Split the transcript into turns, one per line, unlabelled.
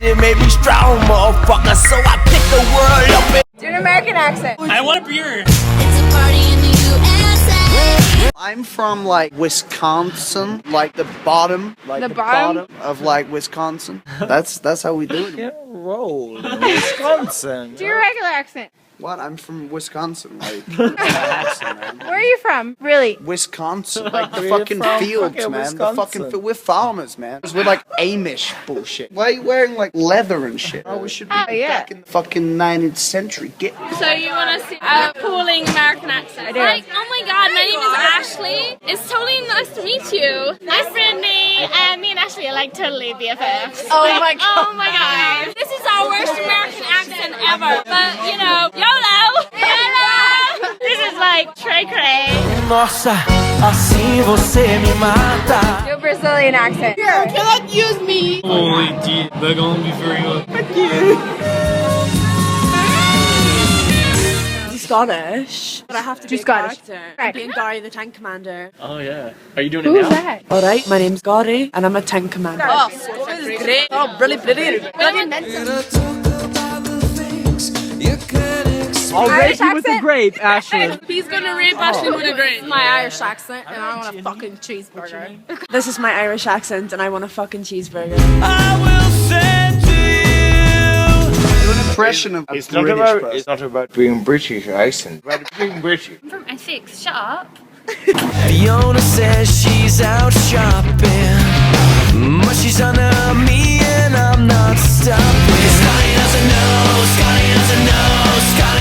It made me strong, motherfucker, so I picked the world up.
Do an American accent.
I want a beer.
It's a party in the USA.
I'm from like Wisconsin, like the bottom, like
The bottom?
of like Wisconsin. That's how we do it.
Get rolled. Wisconsin.
Do your regular accent.
What? I'm from Wisconsin, like
Accent, man.
Where are you from? Really?
Wisconsin, like the
We're
fucking
from
fields,
fucking
man. The fucking
Wisconsin.
we're farmers, man. We're like Amish bullshit. Why are you wearing like leather and shit? Oh, we should be
Oh, yeah.
back in the fucking 19th century. Get.
So you want to see a appalling American accent?
I do.
Like, oh my god, my name is Ashley. It's totally nice to meet you. I'm Brittany, and me and Ashley are like totally BFFs.
Oh
Like,
my God.
Oh my god. This is our worst American accent ever. But, you know, YOLO! YOLO! This is like cray cray.
Nossa, assim você me mata.
Do a Brazilian accent.
Cannot use me.
Holy D, they're gonna be very good.
Scottish, but I have to
Do
be a
Scottish.
character.
Right.
I'm being Gerry the Tank Commander.
Oh yeah. Are you doing
Who's
it now?
that?
Alright, my name's Scotty, and I'm a Tank Commander.
Oh,
great. Oh, brilliant, brilliant.
I'll rape you with
a grape, Ashley.
He's gonna rape Ashley with a grape.
My Irish accent, and I want a fucking cheeseburger. This is my Irish accent, and I want a fucking cheeseburger.
I will send to
Do an impression of a
It's not
British
about
person.
it's not about being British accent, but being British.
I'm from Essex, shut up.
Fiona says she's out shopping, but she's under me and I'm not stopping. Scotty doesn't know, Scotty doesn't know, Scotty